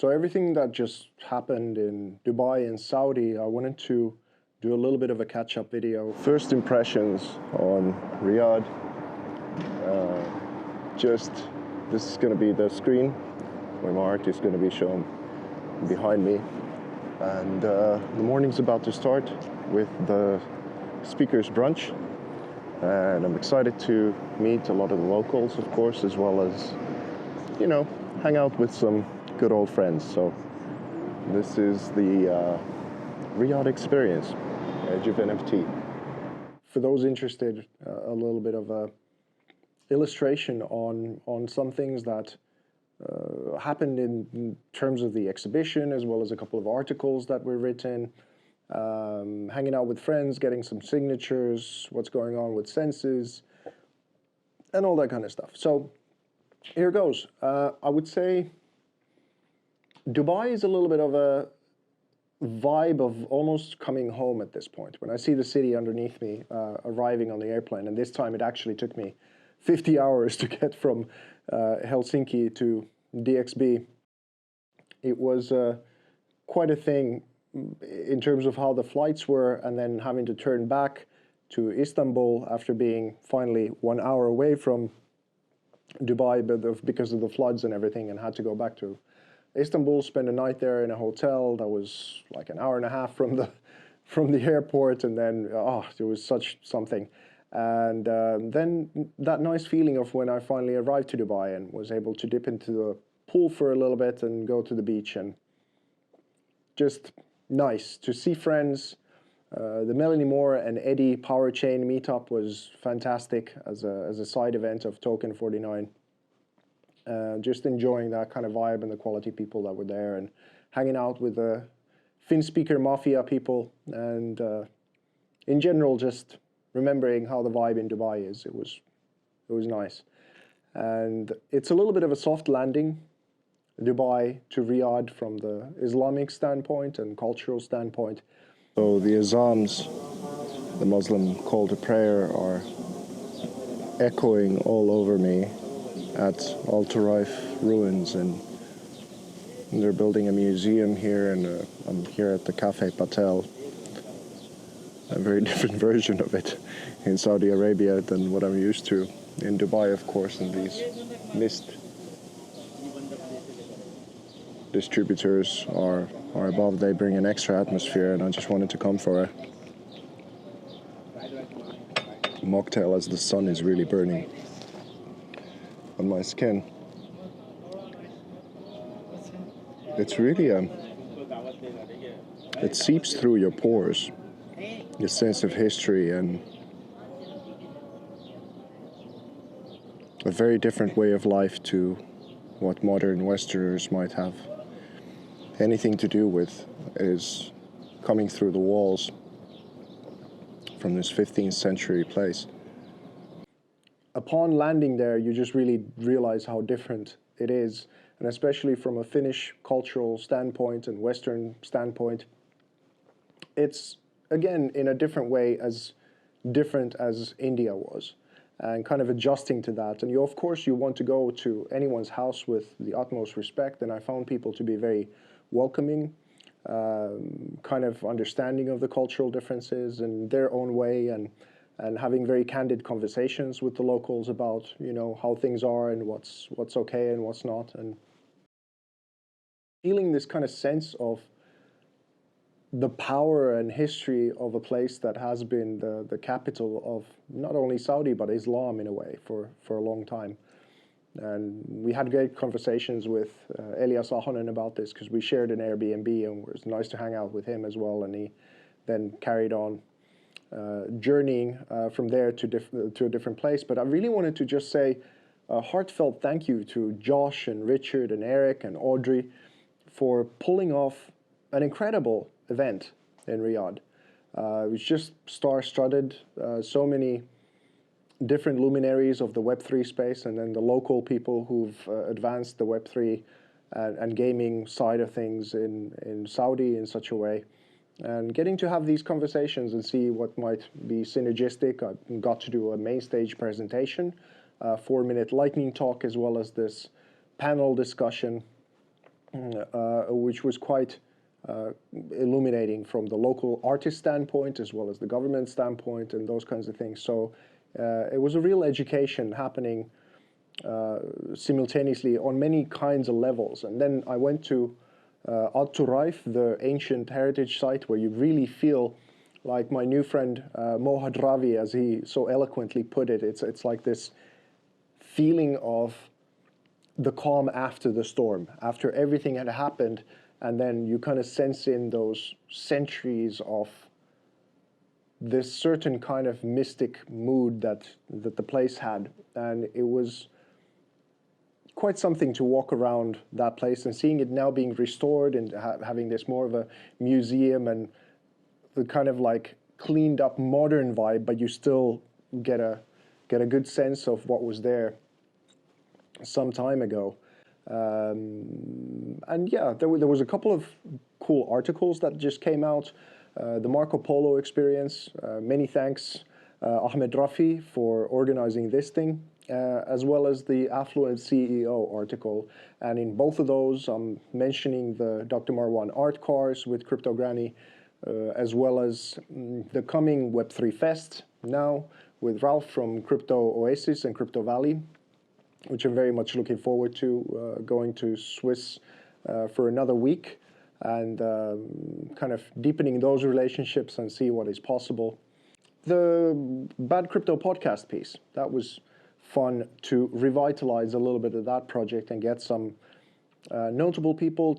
So everything that just happened in Dubai and Saudi, I wanted to do a little bit of a catch-up video. First impressions on Riyadh. This is going to be the screen where my art is going to be shown behind me. And the morning's about to start with the speakers brunch. And I'm excited to meet a lot of the locals, of course, as well as, you know, hang out with some good old friends. So this is the Riyadh experience, Edge of NFT. For those interested, a little bit of a illustration on some things that happened in terms of the exhibition, as well as a couple of articles that were written, hanging out with friends, getting some signatures, what's going on with senses, and all that kind of stuff. So here goes. I would say Dubai is a little bit of a vibe of almost coming home at this point. When I see the city underneath me arriving on the airplane, and this time it actually took me 50 hours to get from Helsinki to DXB. It was quite a thing in terms of how the flights were, and then having to turn back to Istanbul after being finally 1 hour away from Dubai because of the floods and everything, and had to go back to Istanbul, spend a night there in a hotel that was like an hour and a half from the airport, and then it was such something. And then that nice feeling of when I finally arrived to Dubai and was able to dip into the pool for a little bit and go to the beach, and just nice to see friends. The Melanie Moore and Eddie Pwr Chain meetup was fantastic as a side event of Token2049. Just enjoying that kind of vibe and the quality people that were there, and hanging out with the Finn speaker mafia people, and in general just remembering how the vibe in Dubai is. It was nice. And it's a little bit of a soft landing, Dubai to Riyadh, from the Islamic standpoint and cultural standpoint. So the azans, the Muslim call to prayer, are echoing all over me at Al Turaif ruins, and they're building a museum here, and I'm here at the Cafe Patel, a very different version of it in Saudi Arabia than what I'm used to in Dubai, of course, and these mist distributors are above. They bring an extra atmosphere, and I just wanted to come for a mocktail as the sun is really burning on my skin. It's really it seeps through your pores, the sense of history, and a very different way of life to what modern Westerners might have anything to do with, is coming through the walls from this 15th century place. Upon landing there, you just really realize how different it is, and especially from a Finnish cultural standpoint and Western standpoint, it's, again, in a different way, as different as India was, and kind of adjusting to that. And of course, you want to go to anyone's house with the utmost respect, and I found people to be very welcoming, kind of understanding of the cultural differences in their own way, and having very candid conversations with the locals about, you know, how things are and what's okay and what's not, and feeling this kind of sense of the power and history of a place that has been the capital of not only Saudi but Islam in a way for a long time. And we had great conversations with Elias Ahonen about this, because we shared an Airbnb, and it was nice to hang out with him as well. And he then carried on journeying from there to a different place. But I really wanted to just say a heartfelt thank you to Josh and Richard and Eric and Audrey for pulling off an incredible event in Riyadh. It was just star-studded, so many different luminaries of the Web3 space, and then the local people who've advanced the Web3 and gaming side of things in Saudi in such a way. And getting to have these conversations and see what might be synergistic. I got to do a main stage presentation, a 4-minute lightning talk, as well as this panel discussion which was quite illuminating from the local artist standpoint as well as the government standpoint and those kinds of things. So it was a real education happening simultaneously on many kinds of levels. And then I went to Turaif, the ancient heritage site, where you really feel like my new friend Mohad Ravi, as he so eloquently put it, it's like this feeling of the calm after the storm, after everything had happened, and then you kind of sense in those centuries of this certain kind of mystic mood that the place had. And it was quite something to walk around that place and seeing it now being restored and having this more of a museum and the kind of like cleaned up modern vibe, but you still get a good sense of what was there some time ago. And yeah, there was a couple of cool articles that just came out. The Marco Polo experience, many thanks Ahmed Rafi for organizing this thing, as well as the Affluent CEO article. And in both of those, I'm mentioning the Dr. Marwan art cars with Crypto Granny, as well as the coming Web3 Fest now with Ralph from Crypto Oasis and Crypto Valley, which I'm very much looking forward to, going to Swiss for another week and kind of deepening those relationships and see what is possible. The Bad Crypto podcast piece, that was fun to revitalize a little bit of that project and get some notable people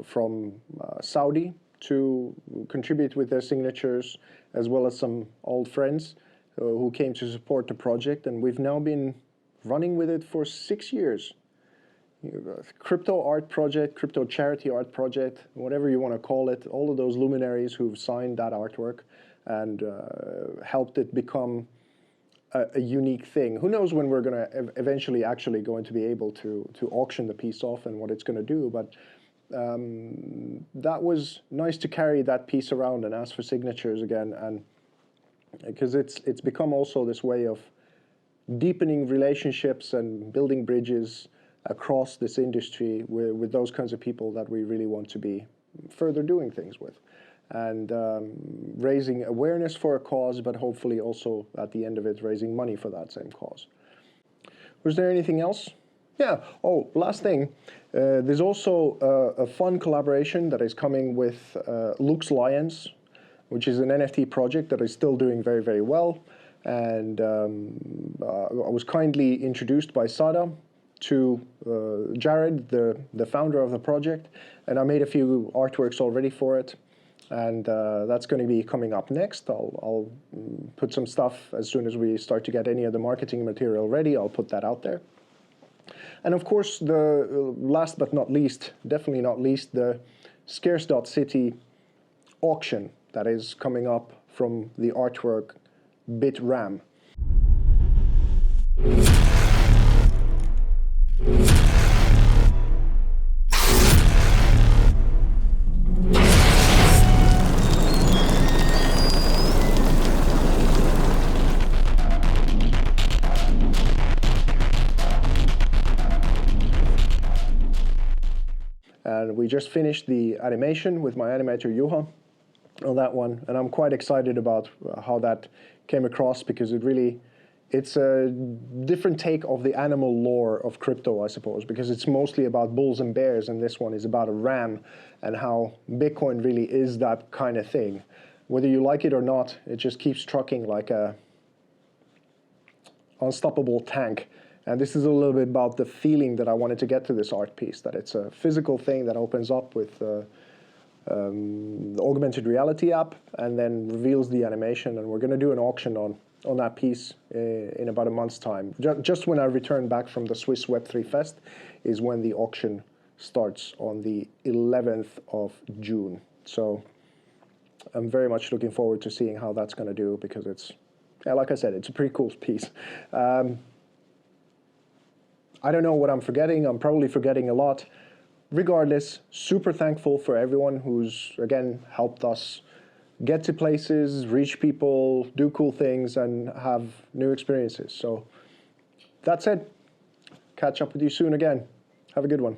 from Saudi to contribute with their signatures, as well as some old friends who came to support the project. And we've now been running with it for 6 years. Crypto art project, crypto charity art project, whatever you want to call it, all of those luminaries who've signed that artwork and helped it become a unique thing. Who knows when we're going to eventually actually going to be able to auction the piece off and what it's going to do, but that was nice to carry that piece around and ask for signatures again, and because it's become also this way of deepening relationships and building bridges across this industry with those kinds of people that we really want to be further doing things with, and raising awareness for a cause, but hopefully also at the end of it raising money for that same cause. Was there anything else? Yeah. Oh, last thing. There's also a fun collaboration that is coming with Lux Lions, which is an NFT project that is still doing very, very well. And I was kindly introduced by Sada to Jared, the founder of the project, and I made a few artworks already for it. And that's going to be coming up next. I'll put some stuff as soon as we start to get any of the marketing material ready. I'll put that out there. And of course, the last but not least, definitely not least, the Scarce City auction that is coming up from the artwork BitRam. And we just finished the animation with my animator Juha on that one, and I'm quite excited about how that came across, because it's a different take of the animal lore of crypto, I suppose, because it's mostly about bulls and bears, and this one is about a ram and how Bitcoin really is that kind of thing. Whether you like it or not, it just keeps trucking like a unstoppable tank. And this is a little bit about the feeling that I wanted to get to this art piece, that it's a physical thing that opens up with the augmented reality app and then reveals the animation. And we're going to do an auction on that piece in about a month's time. Just when I return back from the Swiss Web3 Fest is when the auction starts on the 11th of June. So I'm very much looking forward to seeing how that's going to do, because it's, yeah, like I said, it's a pretty cool piece. I don't know what I'm forgetting. I'm probably forgetting a lot. Regardless, super thankful for everyone who's, again, helped us get to places, reach people, do cool things, and have new experiences. So that said, catch up with you soon again. Have a good one.